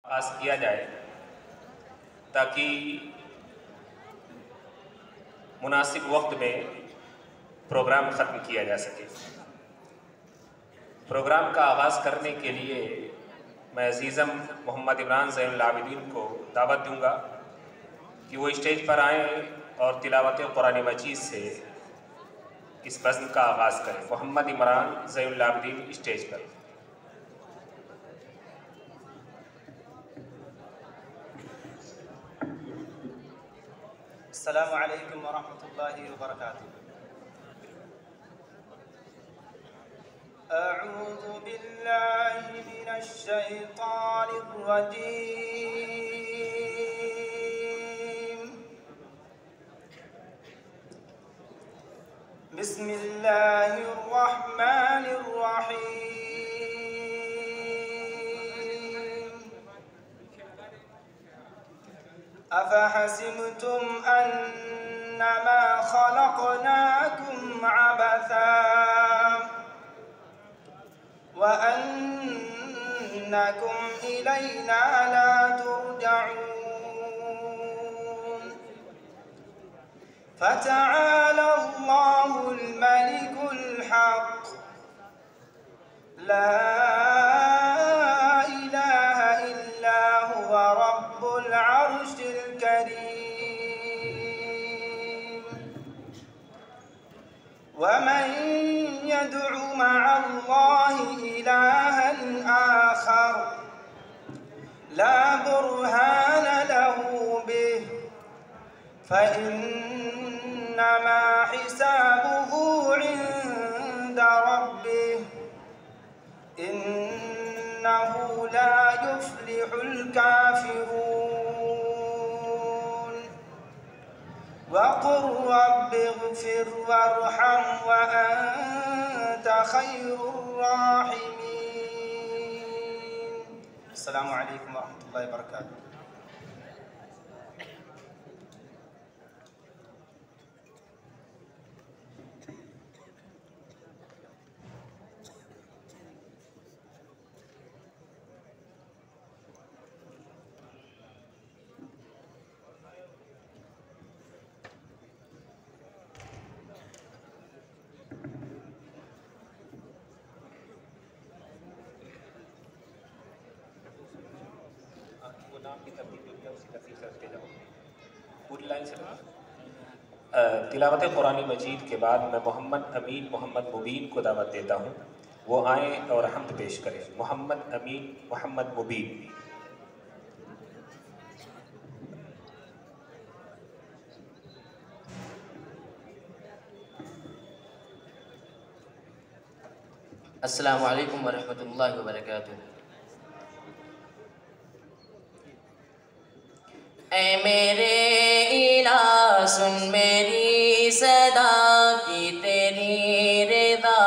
آغاز کیا جائے تاکہ مناسب وقت میں پروگرام ختم کیا جا سکے۔ پروگرام کا آغاز کرنے کے لیے میں عزیزم محمد عمران زین العابدین کو دعوت دوں گا کہ وہ اسٹیج پر آئیں اور تلاوت قرآن مجید سے اس بزم کا آغاز کریں۔ محمد عمران زین العابدین اسٹیج پر۔ السلام علیکم ورحمۃ اللہ وبرکاتہ۔ اعوذ باللہ من الشیطان الرجیم، بسم اللہ الرحمن الرحیم۔ افحسبتم انما خلقناكم عبثا وأنكم إلينا لا ترجعون، فتعالى الله الملك الحق، لا إله إلا هو رب العرش الكريم، ومن يدع مع الله إلها آخر لا برهان له به فإنما حسابه عند ربه إنه لا يفلح الكافرون، وقل رب اغفر وارحم وأنت خير الراحمين۔ السلام علیکم ورحمۃ اللہ وبرکاتہ۔ تلاوت قرآن مجید کے بعد میں محمد امین محمد مبین کو دعوت دیتا ہوں، وہ آئیں اور حمد پیش کریں۔ محمد امین محمد مبین۔ السلام علیکم ورحمۃ اللہ وبرکاتہ۔ اے میرے الہ سن میری صدا کی، تیری رضا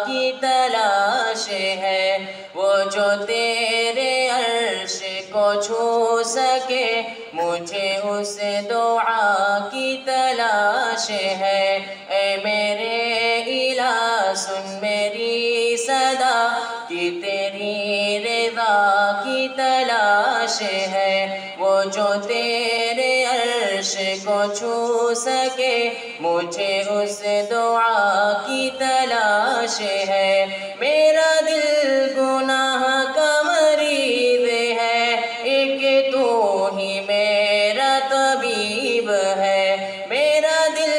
کی تلاش ہے، وہ جو تیرے عرش کو چھو سکے، مجھے اس دعا کی تلاش ہے۔ اے میرے الہ سن میری صدا کی، تیری رضا کی تلاش ہے، وہ جو تیرے عرش کو چھو سکے، مجھے اس دعا کی تلاش ہے۔ میرا دل گناہ کا مریض ہے، ایک تو ہی میرا طبیب ہے۔ میرا دل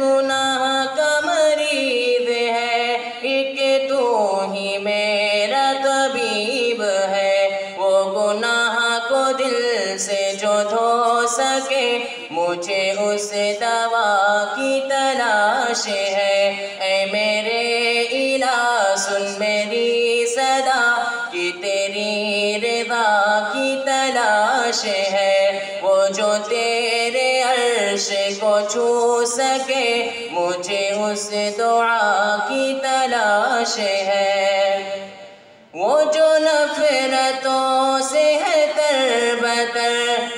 گناہ کا مریض ہے، ایک تو ہی میرا طبیب ہے، وہ گناہ کو دل سے جو دھو سکے، مجھے اس دوا کی تلاش ہے۔ اے میرے الہ سن میری صدا کی، تیری رضا کی تلاش ہے، وہ جو تیرے عرش کو چھو سکے، مجھے اس دعا کی تلاش ہے۔ وہ جو نفرتوں سے ہے تربتر،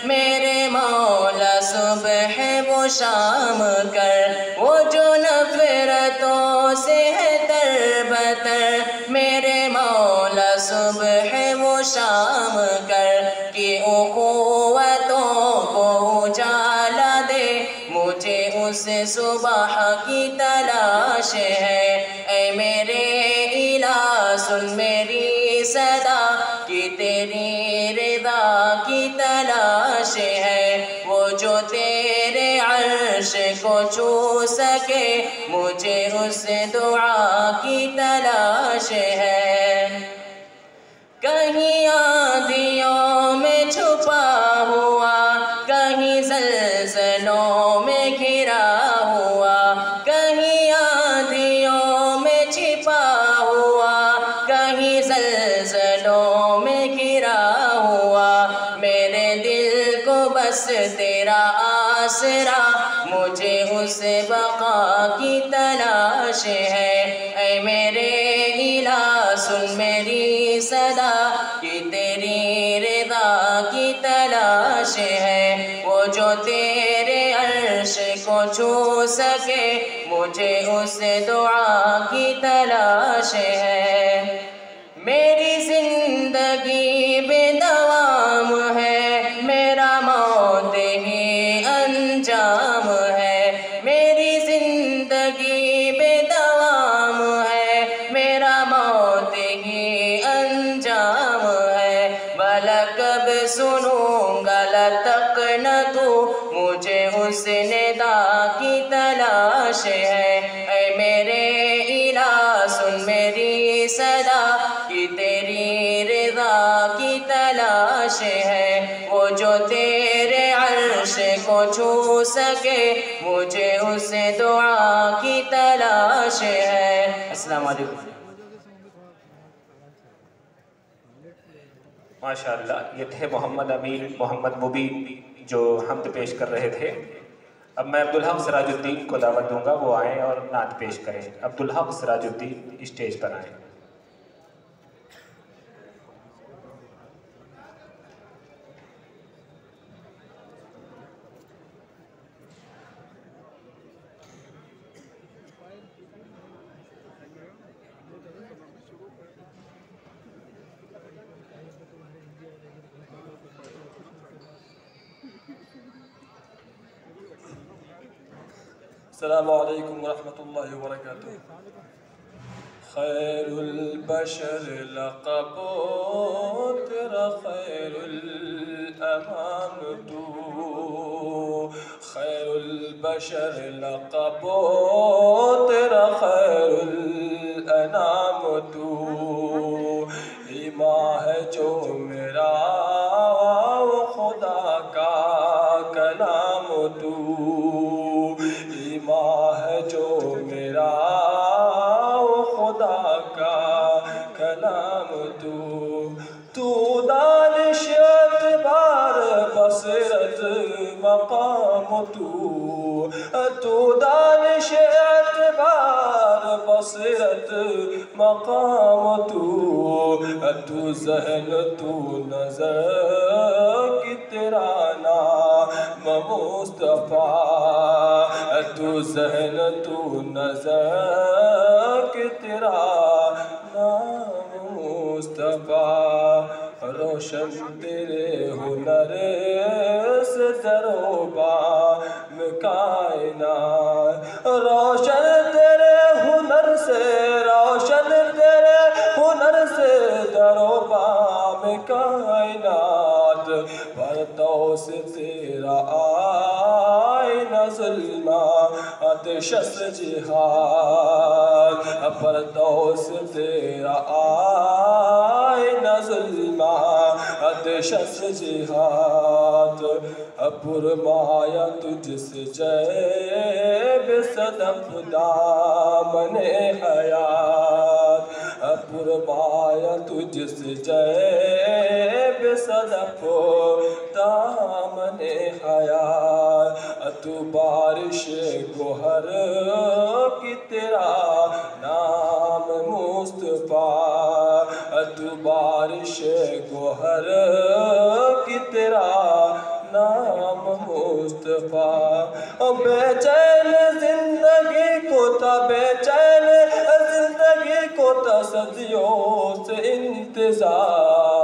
میرے مولا صبح و شام کر، وہ جو نفرتوں سے ہے تربتر، میرے مولا صبح و شام کر، کی اخوتوں کو اجالا دے، مجھے اس صبح کی تلاش ہے۔ اے میرے الہ سن میری صدا کہ تیری رضا کی تلاش ہے، وہ جو تیرے عرش کو چھو سکے، مجھے اس دعا کی تلاش ہے۔ کہیں آندھیوں میں چھپا ہوا، کہیں زلزلوں میں گھرا ہوا، کہیں آندھیوں میں چھپا ہوا، کہیں زلزلوں میں گھرا ہوا، میرے دل کو بس تیرا آسرا، مجھے اس بقا کی تلاش ہے۔ اے میرے الہ سن میری صدا کہ تیری رضا کی تلاش ہے، وہ جو تیرے عرش کو چھو سکے، مجھے اس دعا کی تلاش ہے۔ میری زندگی بے دوام ہے، میرا موت ہی انجام ہے۔ میری زندگی بے دوام ہے، میرا موت ہی انجام ہے۔ بھلا کب سنوں گا لتق نہ تو، مجھے اس ندا کی تلاش ہے۔ اے میرے الہ سن میری صدا کہ تیری رضا کی تلاش ہے، وہ جو تیرے عرش کو چھو سکے، مجھے اس دعا کی تلاش ہے۔ السلام علیکم۔ ماشاءاللہ، یہ تھے محمد امین محمد مبین جو حمد پیش کر رہے تھے۔ اب میں عبدالحق سراج الدین کو دعوت دوں گا، وہ آئیں اور نعت پیش کریں۔ عبدالحق سراج الدین اسٹیج پر آئیں۔ السلام علیکم ورحمۃ اللہ وبرکاتہ۔ خیر البشر لقب تیرا خیر الامام تو، خیر البشر لقب تیرا خیر الانام تو، ایمان ہے جو میرا خدا کا کلام تو، ایمان ہے جو میرا خدا کا کلام تو دانش اعتبار بصیرت مقام تو دانش اعتبار بصیرت مقام تو ذہن تو نظر کی تیرا نام مصطفیٰ، تو ذہن تو نظر کی تیرا نام مصطفیٰ، روشن تیرے ہنر سے در و بام کائنات، روشن تیرے ہنر سے، روشن تیرے ہنر سے در و بام کائنات، پرتو سے تیرا آئینہ ظلمات شست جہاد، پرتو سے تیرا آئینہ ظلمات شست جہاد، پرمایا تجھ سے جیب صدف دامن حیات، پرمایا تجھ سے جیب صدف دامن حیات، تو بارش گوہر کی تیرا نام مصطفیٰ، تو بارش گوہر کی تیرا نام مصطفیٰ، بے چین زندگی کو تھا، بے چین زندگی کو تھا صدیوں سے انتظار،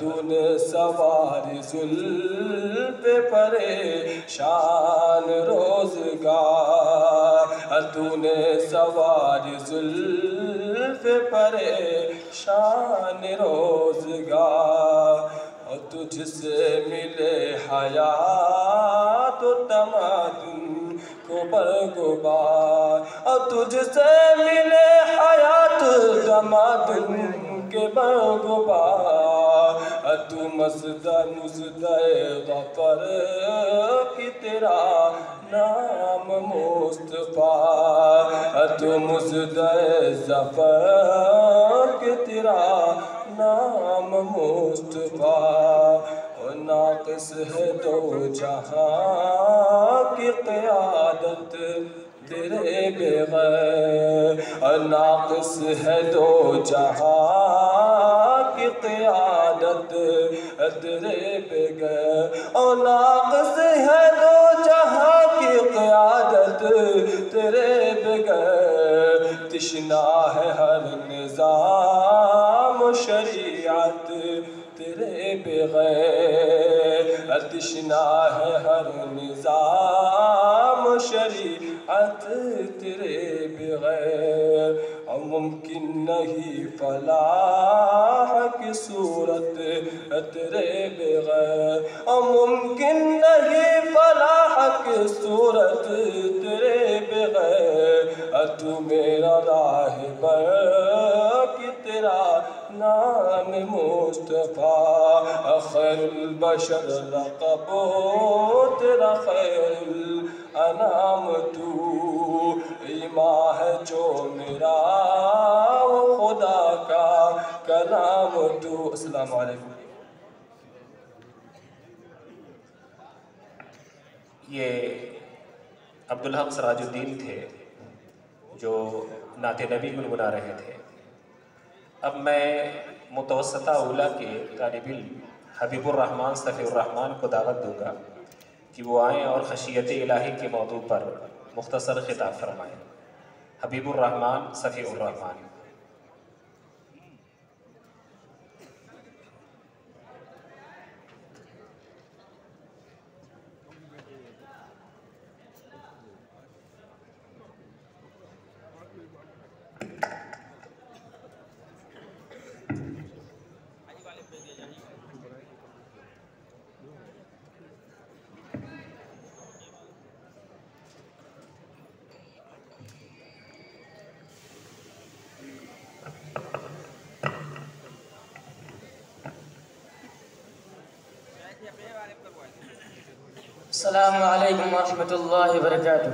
تو نے سواری زلف پریشان روزگار، تو نے سواری زلف پریشان روزگار، اور تجھ سے ملے حیات و تمدن کو برگبار، اور تجھ سے ملے حیات تمدن کے برگبار، تو مصدر ظفر کی تیرا نام مصطفیٰ، تو مصدر ظفر کی تیرا نام مصطفیٰ، اور ناقص ہے دو جہاں کی قیادت تیرے بغیر، اور ناقص ہے دو جہاں کی قیادت تیرے بغیر، اور ناقص ہے دو جہاں کی قیادت تیرے بغیر، تشنا ہے ہر نظام و شریعت تیرے بغیر، تشنا ہے ہر نظام و شریعت تیرے بغیر، اور ممکن نہیں فلاح کی صورت تیرے بغیر، اور ممکن نہیں فلاح کی صورت تیرے بغیر، تو میرا راہبر کی تیرا نام مصطفیٰ، خیر البشر لقب تیرا خیر الانام، تو امام ہے جو میرا وہ خدا کا کلام تو۔ السلام علیکم۔ یہ عبدالحق سراج الدین تھے جو نعت نبی گنگنا رہے تھے۔ اب میں متوسطہ اولیٰ کے طالب علم حبیب الرحمن صفی الرحمن کو دعوت دوں گا کہ وہ آئیں اور خشیت الہی کے موضوع پر مختصر خطاب فرمائیں۔ حبیب الرحمن صفی الرحمن۔ السلام علیکم ورحمۃ اللہ وبرکاتہ۔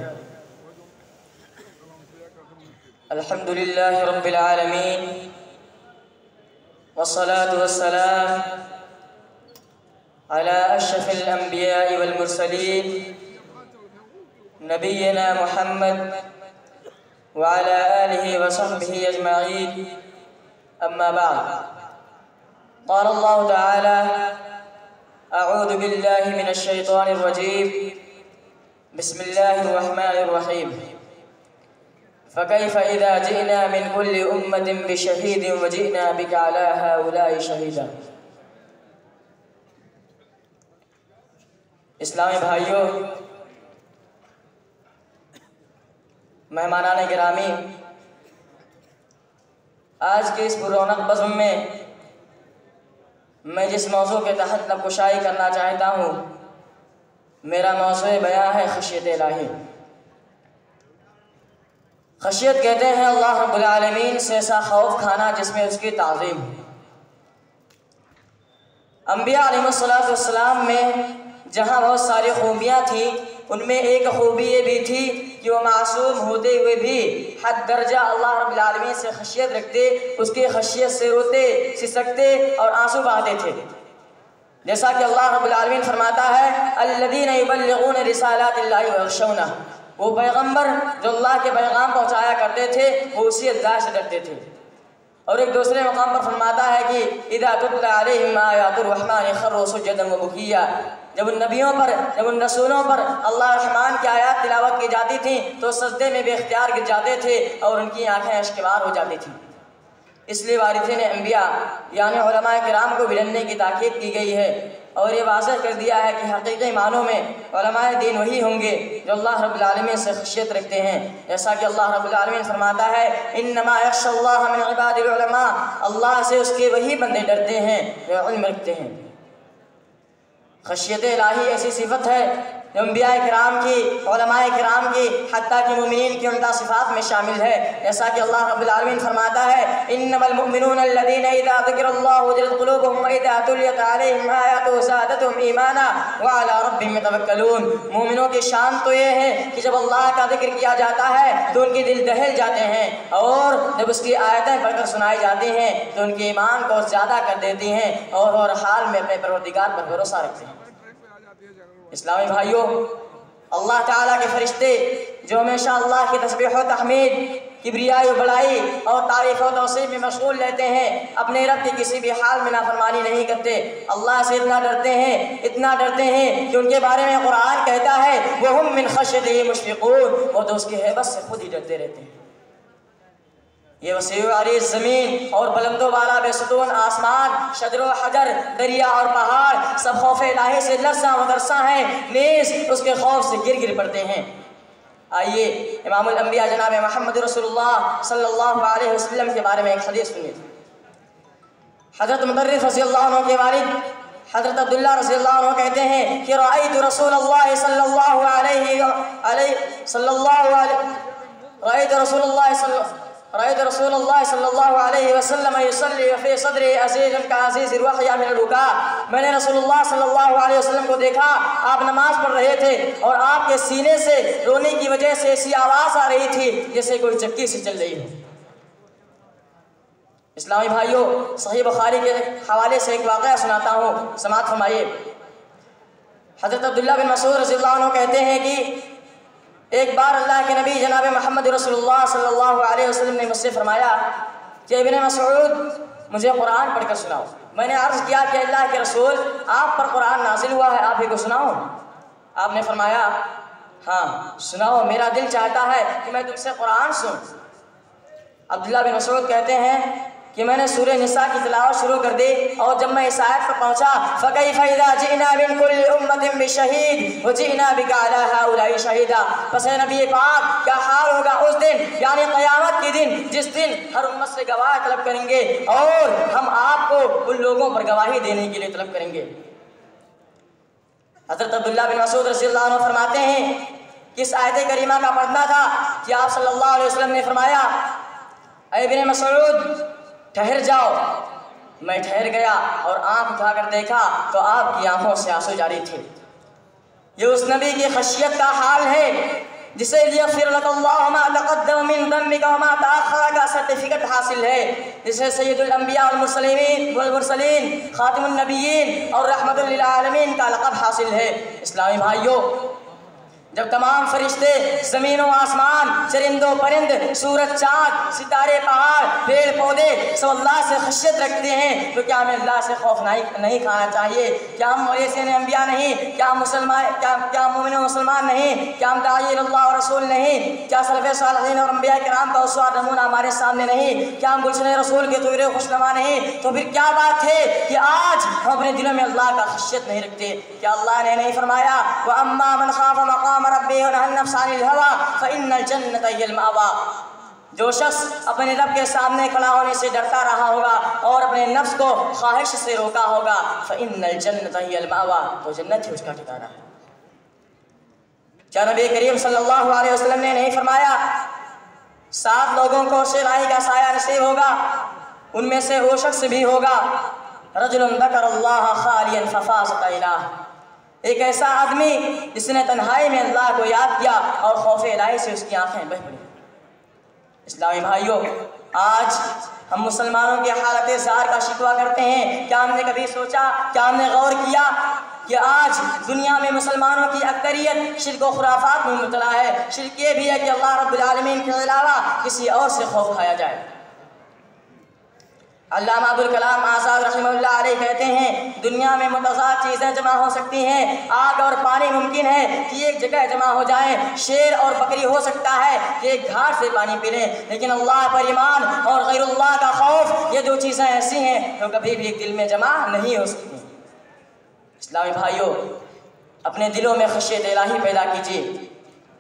الحمدللہ رب العالمین، والصلاة والسلام على اشرف الانبیاء والمرسلین نبینا محمد وعلى آلہ وصحبہ اجمعین، اما بعد، قال اللہ تعالی: اعوذ باللہ من الشیطان الرجیم، بسم اللہ الرحمن الرحیم، فکیف اذا جئنا من کل امت بشہید وجئنا بک علی ہؤلاء شہیدا۔ اسلامی بھائیوں، مہمانان گرامی، آج کے اس پررونق بزم میں میں جس موضوع کے تحت نبکشائی کرنا چاہتا ہوں، میرا موضوع بیان ہے خشیت الہی۔ خشیت کہتے ہیں اللہ رب العالمین سے ایسا خوف کھانا جس میں اس کی تعظیم۔ انبیاء علیہ السلام میں جہاں بہت ساری خوبیاں تھیں، ان میں ایک خوبی یہ بھی تھی کہ وہ معصوم ہوتے ہوئے بھی حد درجہ اللہ رب العالمین سے خشیت رکھتے، اس کی خشیت سے روتے، سسکتے اور آنسو بہاتے تھے۔ جیسا کہ اللہ رب العالمین فرماتا ہے: الذین یبلغون رسالات اللہ ویخشونہ، وہ پیغمبر جو اللہ کے پیغام پہنچایا کرتے تھے وہ اسی اللہ سے ڈرتے تھے۔ اور ایک دوسرے مقام پر فرماتا ہے کہ اذا تتلی علیہم آیات الرحمن خروا سجدا وبکیا، جب ان نبیوں پر، جب ان رسولوں پر اللہ الرحمن کی آیات تلاوت کی جاتی تھیں تو سجدے میں بے اختیار گر جاتے تھے اور ان کی آنکھیں اشکبار ہو جاتی تھیں۔ اس لیے وارثین انبیاء یعنی علماء کرام کو بلندنے کی تاکید کی گئی ہے، اور یہ واضح کر دیا ہے کہ حقیقی معنوں میں علماء دین وہی ہوں گے جو اللہ رب العالمین سے خشیت رکھتے ہیں، جیسا کہ اللہ رب العالمین فرماتا ہے انما یخشی اللہ من عباد العلماء، اللہ سے اس کے وہی بندے ڈرتے ہیں جو علم رکھتے ہیں۔ خشیت الہی ایسی صفت ہے جو انبیاء کرام کی، علماء کرام کی، حتیٰ کہ مومنین کی عمدہ صفات میں شامل ہے، جیسا کہ اللہ رب العالمین فرماتا ہے انما المؤمنون الذین اذا ذکر اللہ وجلت قلوبهم واذا تلیت علیہم آیاتہ زادتهم ایمانا وعلی ربہم یتوکلون۔ مومنوں کی شان تو یہ ہے کہ جب اللہ کا ذکر کیا جاتا ہے تو ان کے دل دہل جاتے ہیں، اور جب اس کی آیتیں پڑھ کر سنائی جاتی ہیں تو ان کے ایمان کو زیادہ کر دیتی ہیں، اور ہر حال میں اپنے پروردگار پر بھروسہ رکھتے ہیں۔ اسلامی بھائیوں، اللہ تعالیٰ کے فرشتے جو ہمیشہ اللہ کی تسبیح و تحمید، کبریائی و بڑائی اور تعریف و توصیف میں مشغول رہتے ہیں، اپنے رب کی کسی بھی حال میں نافرمانی نہیں کرتے، اللہ سے اتنا ڈرتے ہیں کہ ان کے بارے میں قرآن کہتا ہے وَهُم مِّن خَشْيَتِهِ مُشْفِقُونَ، وہ تو اس کی ہیبت سے خود ہی ڈرتے رہتے ہیں۔ یہ وسیع و عریض زمین اور بلند و بالا بے ستون آسمان، شجر و حجر، دریا اور پہاڑ سب خوف الہی سے لرزاں و ترساں ہیں، نیز اس کے خوف سے گر گر پڑتے ہیں۔ آئیے امام الانبیاء جناب محمد رسول اللہ صلی اللہ علیہ وسلم کے بارے میں ایک حدیث سنیے۔ حضرت مطرف رضی اللہ عنہ کے والد حضرت عبداللہ رضی اللہ عنہ کہتے ہیں کہ رأیت رسول اللہ صلی اللہ صلی اللہ علیہ وسلم یصلی فی صدر عزیز کعزیز الوحی من البکاء، میں نے رسول اللہ صلی اللہ علیہ وسلم کو دیکھا، آپ نماز پڑھ رہے تھے اور آپ کے سینے سے رونے کی وجہ سے ایسی آواز آ رہی تھی جیسے کوئی چکی سے چل رہی ہو۔ اسلامی بھائیوں، صحیح بخاری کے حوالے سے ایک واقعہ سناتا ہوں، سماعت فرمائیے۔ حضرت عبداللہ بن مسعود رضی اللہ عنہ کہتے ہیں کہ ایک بار اللہ کے نبی جناب محمد رسول اللہ صلی اللہ علیہ وسلم نے مجھ سے فرمایا کہ ابن مسعود مجھے قرآن پڑھ کر سناؤ۔ میں نے عرض کیا کہ اللہ کے رسول آپ پر قرآن نازل ہوا ہے، آپ ہی کو سناؤ۔ آپ نے فرمایا ہاں سناؤ، میرا دل چاہتا ہے کہ میں تم سے قرآن سنوں۔ عبداللہ بن مسعود کہتے ہیں کہ میں نے سورہ نساء کی تلاوت شروع کر دی، اور جب میں اس آیت پر پہنچا فَكَيْفَ إِذَا جِئْنَا مِن كُلِّ أُمَّةٍ بِشَهِيدٍ وَجِئْنَا بِكَ عَلَىٰ هَٰؤُلَاءِ شَهِيدًا، پس اے نبی پاک کیا حال ہوگا اس دن، یعنی قیامت کے دن، جس دن ہر امت سے گواہ طلب کریں گے اور ہم آپ کو ان لوگوں پر گواہی دینے کے لیے طلب کریں گے۔ حضرت عبداللہ بن مسعود رضی اللہ عنہ فرماتے ہیں کہ اس آیت کریمہ کا پڑھنا تھا کہ آپ صلی اللہ علیہ وسلم نے فرمایا اے ابن مسعود ٹھہر جاؤ۔ میں ٹھہر گیا اور آنکھ اٹھا کر دیکھا تو آپ کی آنکھوں سے آنسو جاری تھے۔ یہ اس نبی کی خشیت کا حال ہے جسے لیغفر لک اللہ ما تقدم من ذنبک وما تأخر کا سرٹیفکیٹ حاصل ہے، جسے سید الانبیاء والمرسلین خاتم النبیین اور رحمت للعالمین کا لقب حاصل ہے۔ اسلامی بھائیوں، جب تمام فرشتے، زمین و آسمان، چرند و پرند، سورج چاند، ستارے پہاڑ، پیڑ پودے سب اللہ سے خشیت رکھتے ہیں تو کیا ہمیں اللہ سے خوف نہیں کھانا چاہیے؟ کیا ہم وارثین انبیاء نہیں؟ کیا ہم مومن و مسلمان نہیں؟ کیا ہم داعی اللہ و رسول نہیں؟ کیا سلف صالحین اور انبیاء کرام کا اسوہ نمونہ ہمارے سامنے نہیں؟ کیا ہم گلشن رسول کے طور خوشنما نہیں؟ تو پھر کیا بات ہے کہ آج ہم اپنے دلوں میں اللہ کا خشیت نہیں رکھتے؟ کیا اللہ نے نہیں فرمایا وَأَمَّا مَنْ خَافَ مَقَامَ ربی ونہى النفس عن الهوى فإن الجنة هي المأوى، جو شخص اپنے رب کے سامنے کھڑا ہونے سے ڈرتا رہا ہوگا اور اپنے نفس کو خواہش سے روکا ہوگا فإن الجنة هي المأوى، تو جنت ہی اس کا ٹھکانہ ہے۔ کیا نبی کریم صلی اللہ علیہ وسلم نے نہیں فرمایا 7 لوگوں کو شرائی کا سایہ نصیب ہوگا، ان میں سے وہ شخص بھی ہوگا رجل ذکر اللہ خالیا ففاضت عیناہ، ایک ایسا آدمی جس نے تنہائی میں اللہ کو یاد کیا اور خوف الہی سے اس کی آنکھیں بہہ پڑیں۔ اسلامی بھائیوں، آج ہم مسلمانوں کی حالت زار کا شکوہ کرتے ہیں۔ کیا ہم نے کبھی سوچا، کیا ہم نے غور کیا کہ آج دنیا میں مسلمانوں کی اکثریت شرک و خرافات میں مبتلا ہے؟ شرک یہ بھی ہے کہ اللہ رب العالمین کے علاوہ کسی اور سے خوف کھایا جائے۔ علامہ ابوالکلام آزاد رحمہ اللہ علیہ کہتے ہیں دنیا میں متضاد چیزیں جمع ہو سکتی ہیں، آگ اور پانی ممکن ہے کہ ایک جگہ جمع ہو جائیں، شیر اور بکری ہو سکتا ہے کہ ایک گھاٹ سے پانی پی لیں، لیکن اللہ پر ایمان اور غیر اللہ کا خوف، یہ دو چیزیں ایسی ہیں جو کبھی بھی ایک دل میں جمع نہیں ہو سکتی۔ اسلامی بھائیوں، اپنے دلوں میں خشیت الہی پیدا کیجیے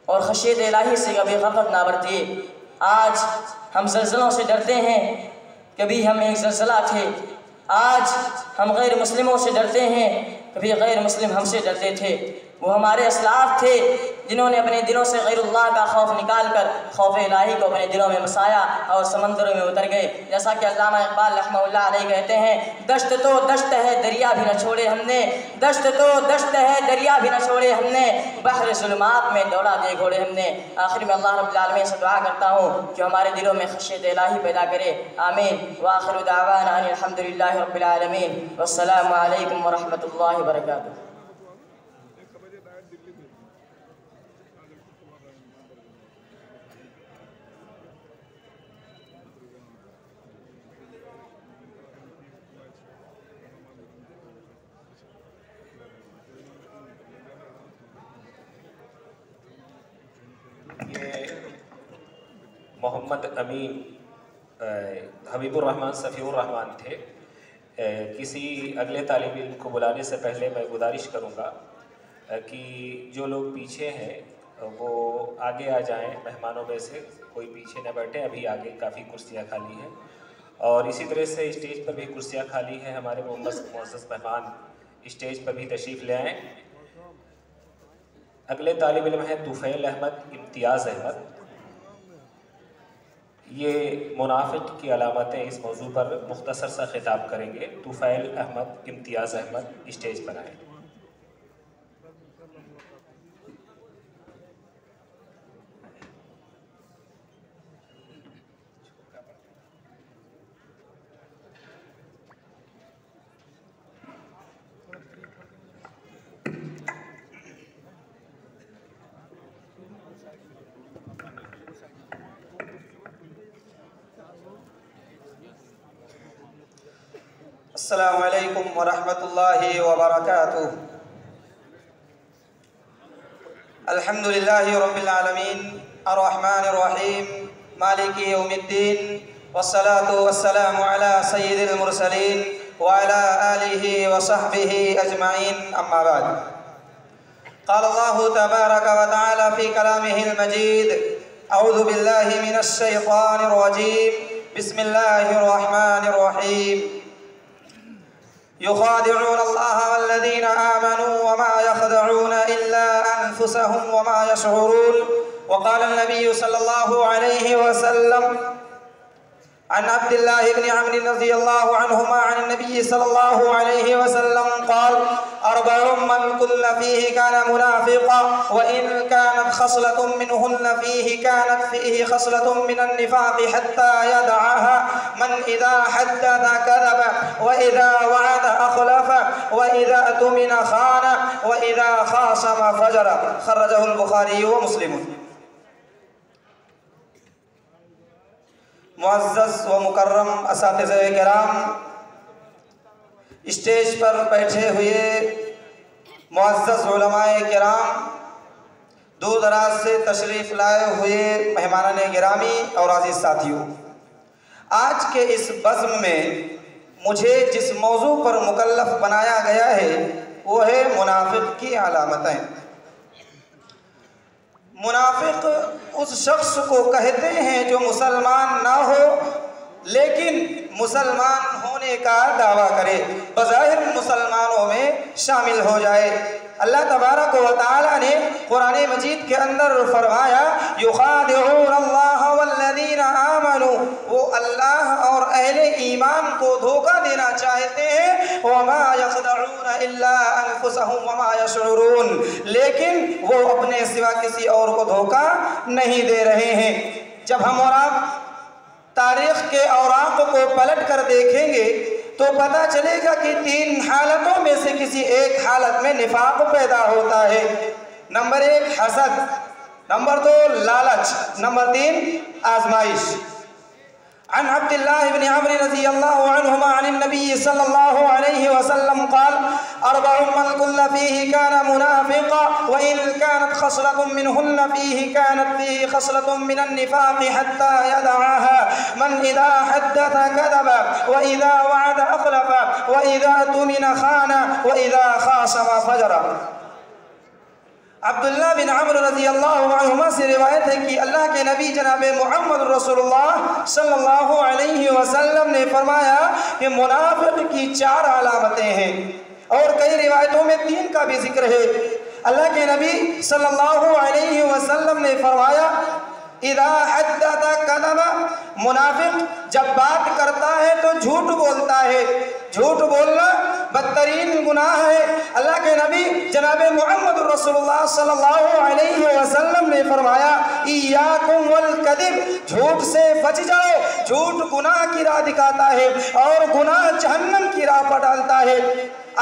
اور خشیت الہی سے کبھی غفلت نہ برتیے۔ آج ہم زلزلوں سے ڈرتے ہیں، کبھی ہم ایک زلزلہ تھے۔ آج ہم غیر مسلموں سے ڈرتے ہیں، کبھی غیر مسلم ہم سے ڈرتے تھے۔ وہ ہمارے اسلاف تھے جنہوں نے اپنے دلوں سے غیر اللہ کا خوف نکال کر خوف الہی کو اپنے دلوں میں بسایا اور سمندروں میں اتر گئے۔ جیسا کہ علامہ اقبال رحمہ اللہ علیہ کہتے ہیں، دشت تو دشت ہے دریا بھی نہ چھوڑے ہم نے، دشت تو دشت ہے دریا بھی نہ چھوڑے ہم نے، بحر ظلمات میں دوڑا دے گھوڑے ہم نے۔ آخر میں اللہ رب العالمین سے دعا کرتا ہوں کہ ہمارے دلوں میں خشیت الہی پیدا کرے، آمین۔ وآخر دعوانا ان الحمدللہ رب العالمین، والسلام علیکم ورحمۃ اللہ وبرکاتہ۔ محمد امین حبیب الرحمن صفی الرحمن تھے۔ کسی اگلے طالب علم کو بلانے سے پہلے میں گزارش کروں گا کہ جو لوگ پیچھے ہیں وہ آگے آ جائیں، مہمانوں میں سے کوئی پیچھے نہ بیٹھے، ابھی آگے کافی کرسیاں خالی ہیں، اور اسی طرح سے اسٹیج پر بھی کرسیاں خالی ہیں، ہمارے معزز مہمان اسٹیج پر بھی تشریف لے آئیں۔ اگلے طالب علم ہیں طفیل احمد امتیاز احمد۔ یہ منافق کی علامتیں اس موضوع پر مختصر سا خطاب کریں گے۔ طفیل احمد امتیاز احمد اسٹیج پر آئیں۔ السلام علیکم ورحمۃ اللہ وبرکاتہ۔ الحمد للہ رب العالمین الرحمن الرحیم مالک یوم الدین، والصلاة والسلام علی سید المرسلین وعلی آلہ وصحبہ اجمعین، اما بعد۔ قال اللہ تبارک وتعالی فی کلامہ المجید، اعوذ باللہ من الشیطان الرجیم، بسم اللہ الرحمن الرحیم۔ يخادعون الله والذين آمنوا وما يخدعون إلا أنفسهم وما يشعرون۔ وقال النبي صلى الله عليه وسلم عن عبد الله بن عمرو رضي الله عنهما عن النبي صلى الله عليه وسلم قال: أربع من كل فيه كان منافقا، وإن كانت خصلة منهن فيه كانت فيه خصلة من النفاق حتى يدعها: من إذا حدث كذب، وإذا وعد أخلف، وإذا اؤتمن خان، وإذا خاصم فجر۔ خرجه البخاري ومسلم۔ معزز و مکرم اساتذہ کرام، اسٹیج پر بیٹھے ہوئے معزز علماء کرام، دور دراز سے تشریف لائے ہوئے مہمانان گرامی اور عزیز ساتھیوں، آج کے اس بزم میں مجھے جس موضوع پر مکلف بنایا گیا ہے وہ ہے منافق کی علامتیں۔ منافق اس شخص کو کہتے ہیں جو مسلمان نہ ہو لیکن مسلمان ہونے کا دعویٰ کرے، بظاہر مسلمانوں میں شامل ہو جائے۔ اللہ تبارک و تعالیٰ نے قرآن مجید کے اندر فرمایا: یخادعون اللہ والذین آمنوا، وہ اللہ اور اہل ایمان کو دھوکہ دینا چاہتے ہیں، وما یخدعون الا انفسهم وما یشعرون، لیکن وہ اپنے سوا کسی اور کو دھوکہ نہیں دے رہے ہیں۔ جب ہم اور آپ تاریخ کے اوراق کو پلٹ کر دیکھیں گے تو پتہ چلے گا کہ تین حالتوں میں سے کسی ایک حالت میں نفاق پیدا ہوتا ہے۔ نمبر 1 حسد، نمبر 2 لالچ، نمبر 3 آزمائش۔ عن عبد الله بن عمرو رضي الله عنهما عن النبي صلى الله عليه وسلم قال: 4 من كن فيه كان منافقا، وإن كانت خصلة منهن فيه كانت فيه خصلة من النفاق حتى يدعاها. من إذا حدث كذب، وإذا وعد أخلف، وإذا اؤتمن خان، وإذا خاصم فجر۔ عبداللہ بن عمرو رضی اللہ عنہما سے روایت ہے کہ اللہ کے نبی جناب محمد رسول اللہ صلی اللہ علیہ وسلم نے فرمایا کہ منافق کی 4 علامتیں ہیں، اور کئی روایتوں میں 3 کا بھی ذکر ہے۔ اللہ کے نبی صلی اللہ علیہ وسلم نے فرمایا: اذا حدث کذب، منافق جب بات کرتا ہے تو جھوٹ بولتا ہے۔ جھوٹ بولنا بدترین گناہ ہے۔ اللہ کے نبی جناب محمد رسول اللہ صلی اللہ علیہ وسلم نے فرمایا: ایاکم والکذب، جھوٹ سے بچ جاؤ۔ جھوٹ گناہ کی راہ دکھاتا ہے اور گناہ جہنم کی راہ پر ڈالتا ہے۔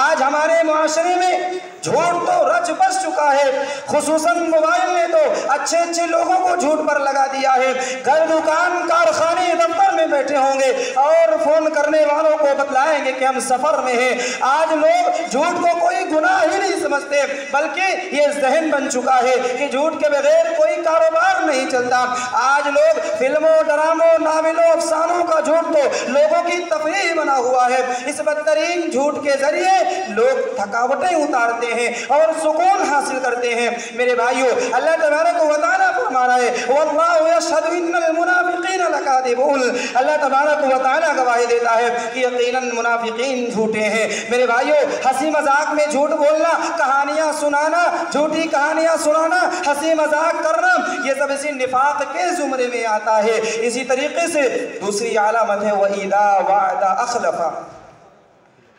آج ہمارے معاشرے میں جھوٹ تو رچ بس چکا ہے، خصوصاً موبائل نے تو اچھے اچھے لوگوں کو جھوٹ پر لگا دیا ہے۔ گھر، دکان، کارخانے، دفتر میں بیٹھے ہوں گے اور فون کرنے والوں کو بتلائیں گے کہ ہم سفر میں ہیں۔ آج لوگ جھوٹ کو کوئی گناہ ہی نہیں سمجھتے، بلکہ یہ ذہن بن چکا ہے کہ جھوٹ کے بغیر کوئی کاروبار نہیں چلتا۔ آج لوگ فلموں، ڈراموں، ناولوں، افسانوں کا جھوٹ تو لوگوں کی تفریح بنا ہوا ہے۔ اس بدترین جھوٹ کے ذریعے لوگ تھکاوٹیں اتارتے ہیں اور سکون حاصل کرتے ہیں۔ میرے بھائیو، اللہ تبارک و تعالیٰ فرما رہا ہے: واللہ یشہد ان المنافقین لکاذبون، اللہ تبارک و تعالیٰ گواہی دیتا ہے کہ یقیناً منافقین جھوٹے ہیں۔ میرے بھائیو، ہنسی مذاق میں جھوٹ بولنا، کہانیاں سنانا، جھوٹی کہانیاں سنانا، ہنسی مذاق کرنا، یہ سب اسی نفاق کے زمرے میں آتا ہے۔ اسی طریقے سے دوسری علامت ہے وَإِذَا وَعَدَ أَخْلَفَ،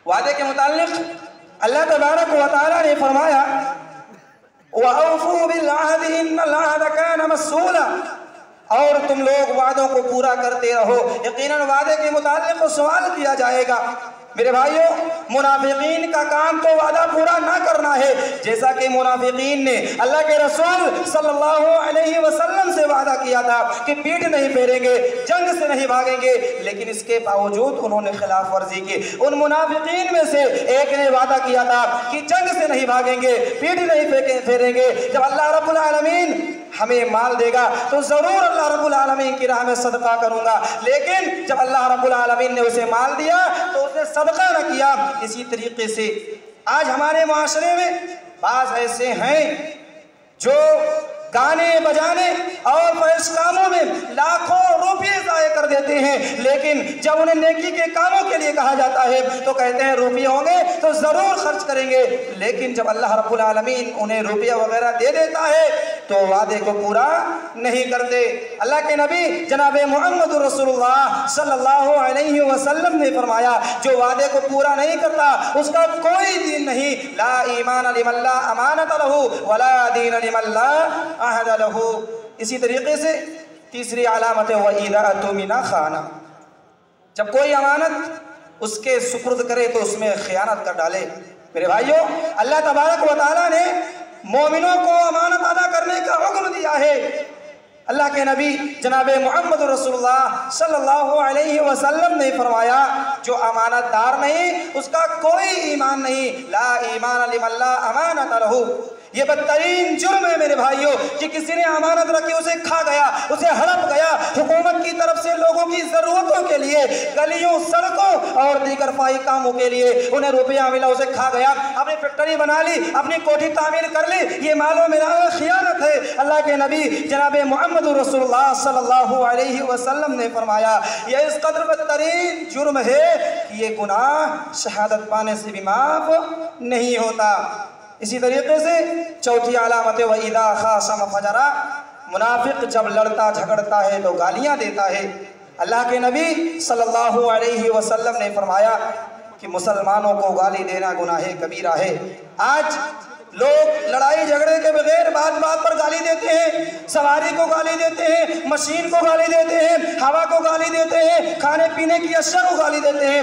وعدے کے متعلق اللہ تبارک و تعالیٰ نے فرمایا: وَأَوْفُوا بِالْعَهْدِ إِنَّ الْعَهْدَ كَانَ مَسْئُولًا، اور تم لوگ وعدوں کو پورا کرتے رہو، یقیناً وعدے کے متعلق سوال کیا جائے گا۔ میرے بھائیو، منافقین کا کام تو وعدہ پورا نہ کرنا ہے، جیسا کہ منافقین نے اللہ کے رسول صلی اللہ علیہ وسلم سے وعدہ کیا تھا کہ پیٹھ نہیں پھیریں گے، جنگ سے نہیں بھاگیں گے، لیکن اس کے باوجود انہوں نے خلاف ورزی کی۔ ان منافقین میں سے ایک نے وعدہ کیا تھا کہ جنگ سے نہیں بھاگیں گے، پیٹھ نہیں پھیریں گے، جب اللہ رب العالمین ہمیں مال دے گا تو ضرور اللہ رب العالمین کی راہ میں صدقہ کروں گا، لیکن جب اللہ رب العالمین نے اسے مال دیا تو اس نے صدقہ نہ کیا۔ اسی طریقے سے آج ہمارے معاشرے میں بعض ایسے ہیں جو گانے بجانے اور فحش کاموں میں لاکھوں روپے ضائع کر دیتے ہیں، لیکن جب انہیں نیکی کے کاموں کے لیے کہا جاتا ہے تو کہتے ہیں روپے ہوں گے تو ضرور خرچ کریں گے، لیکن جب اللہ رب العالمین انہیں روپیہ وغیرہ دے دیتا ہے تو وعدے کو پورا نہیں کرتے۔ اللہ کے نبی جناب محمد رسول اللہ صلی اللہ علیہ وسلم نے فرمایا: جو وعدے کو پورا نہیں کرتا اس کا کوئی دین نہیں، لا ایمان لمن لا امانت لہ ولا دین لمن لا عہد لہ۔ اسی طریقے سے تیسری علامت ہے وَإِذَا اؤْتُمِنَ خَانَ، جب کوئی امانت اس کے سپرد کرے تو اس میں خیانت کر ڈالے۔ میرے بھائیو، اللہ تبارک و تعالیٰ نے مومنوں کو امانت ادا کرنے کا حکم دیا ہے۔ اللہ کے نبی جناب محمد رسول اللہ صلی اللہ علیہ وسلم نے فرمایا: جو امانت دار نہیں اس کا کوئی ایمان نہیں، لا ایمان لمن لا امانت لہ۔ یہ بدترین جرم ہے میرے بھائیوں کہ کسی نے امانت رکھی، اسے کھا گیا، اسے ہڑپ گیا، حکومت کی طرف سے لوگوں کی ضرورتوں کے لیے، گلیوں، سڑکوں اور دیگر فائی کاموں کے لیے انہیں روپیہ ملا، اسے کھا گیا، اپنی فیکٹری بنا لی، اپنی کوٹھی تعمیر کر لی، یہ مال و مال خیانت ہے۔ اللہ کے نبی جناب محمد رسول اللہ صلی اللہ علیہ وسلم نے فرمایا: یہ اس قدر بدترین جرم ہے کہ یہ گناہ شہادت پانے سے بھی معاف نہیں ہوتا۔ اسی طریقے سے چوتھی علامت ہے وَإِذَا خَاصَمَ فَجَرَ، منافق جب لڑتا جھگڑتا ہے تو گالیاں دیتا ہے۔ اللہ کے نبی صلی اللہ علیہ وسلم نے فرمایا کہ مسلمانوں کو گالی دینا گناہ کبیرہ ہے۔ آج لوگ لڑائی جھگڑے کے بغیر بات بات پر گالی دیتے ہیں، سواری کو گالی دیتے ہیں، مشین کو گالی دیتے ہیں، ہوا کو گالی دیتے ہیں، کھانے پینے کی اشیاء کو گالی دیتے ہیں،